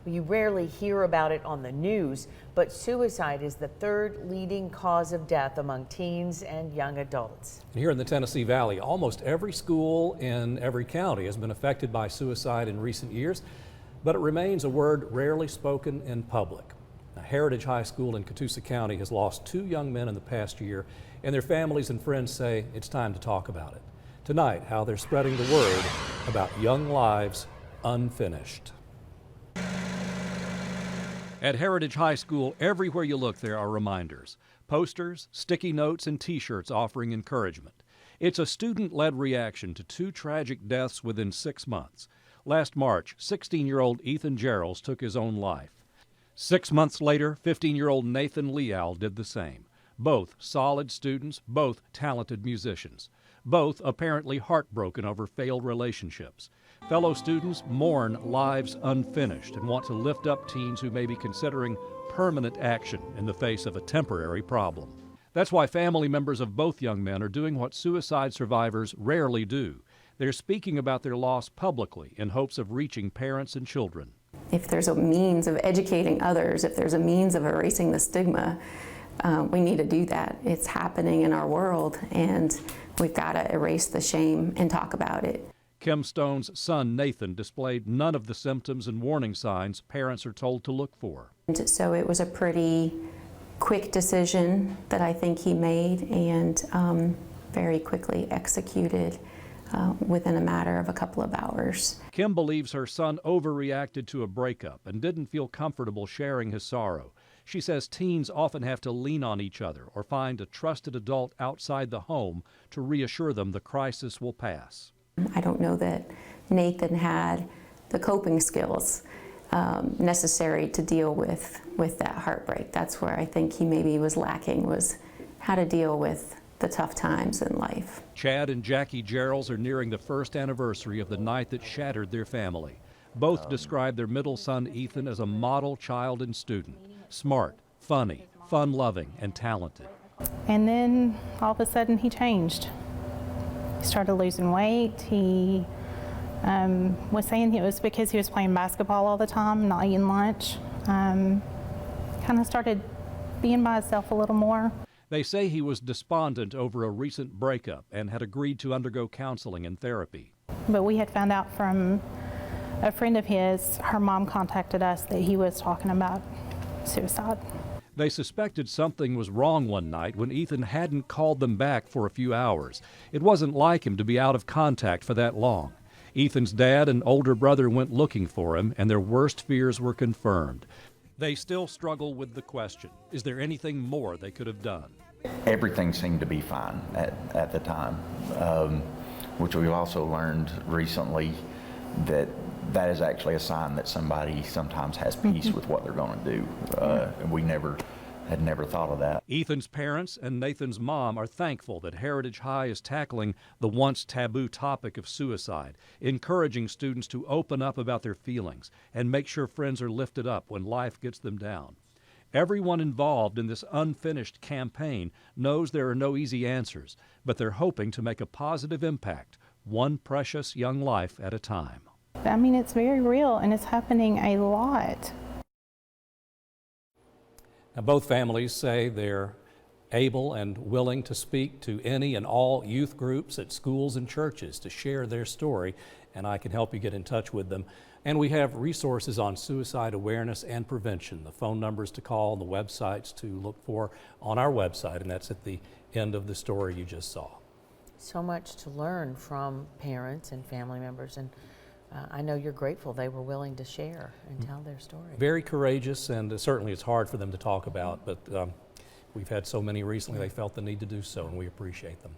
You rarely hear about it on the news, but suicide is the third leading cause of death among teens and young adults. Here in the Tennessee Valley, almost every school in every county has been affected by suicide in recent years, but it remains a word rarely spoken in public. Now, Heritage High School in Catoosa County has lost 2 young men in the past year, and their families and friends say it's time to talk about it. Tonight, how they're spreading the word about young lives unfinished. At Heritage High School, everywhere you look there are reminders. Posters, sticky notes, and t-shirts offering encouragement. It's a student-led reaction to 2 tragic deaths within 6 months. Last March, 16-year-old Ethan Gerals took his own life. 6 months later, 15-year-old Nathan Leal did the same. Both solid students, both talented musicians. Both apparently heartbroken over failed relationships. Fellow students mourn lives unfinished and want to lift up teens who may be considering permanent action in the face of a temporary problem. That's why family members of both young men are doing what suicide survivors rarely do. They're speaking about their loss publicly in hopes of reaching parents and children. If there's a means of educating others, if there's a means of erasing the stigma, we need to do that. It's happening in our world, and we've got to erase the shame and talk about it. Kim Stone's son, Nathan, displayed none of the symptoms and warning signs parents are told to look for. And so it was a pretty quick decision that I think he made, and very quickly executed within a matter of a couple of hours. Kim believes her son overreacted to a breakup and didn't feel comfortable sharing his sorrow. She says teens often have to lean on each other or find a trusted adult outside the home to reassure them the crisis will pass. I don't know that Nathan had the coping skills necessary to deal with that heartbreak. That's where I think he maybe was lacking, was how to deal with the tough times in life. Chad and Jackie Gerals are nearing the first anniversary of the night that shattered their family. Both describe their middle son Ethan as a model child and student. Smart, funny, fun-loving, and talented. And then all of a sudden he changed. He started losing weight. He was saying it was because he was playing basketball all the time, not eating lunch. Kind of started being by himself a little more. They say he was despondent over a recent breakup and had agreed to undergo counseling and therapy. But we had found out from a friend of his, her mom contacted us that he was talking about suicide. They suspected something was wrong one night when Ethan hadn't called them back for a few hours. It wasn't like him to be out of contact for that long. Ethan's dad and older brother went looking for him, and their worst fears were confirmed. They still struggle with the question, is there anything more they could have done? Everything seemed to be fine at the time, which we've also learned recently that is actually a sign that somebody sometimes has peace with what they're going to do. And we had never thought of that. Ethan's parents and Nathan's mom are thankful that Heritage High is tackling the once taboo topic of suicide, encouraging students to open up about their feelings and make sure friends are lifted up when life gets them down. Everyone involved in this unfinished campaign knows there are no easy answers, but they're hoping to make a positive impact, one precious young life at a time. I mean, it's very real, and it's happening a lot. Now, both families say they're able and willing to speak to any and all youth groups at schools and churches to share their story, and I can help you get in touch with them. And we have resources on suicide awareness and prevention, the phone numbers to call, the websites to look for on our website, and that's at the end of the story you just saw. So much to learn from parents and family members, and I know you're grateful they were willing to share and tell their story. Very courageous, and certainly it's hard for them to talk about, but we've had so many recently they felt the need to do so, and we appreciate them.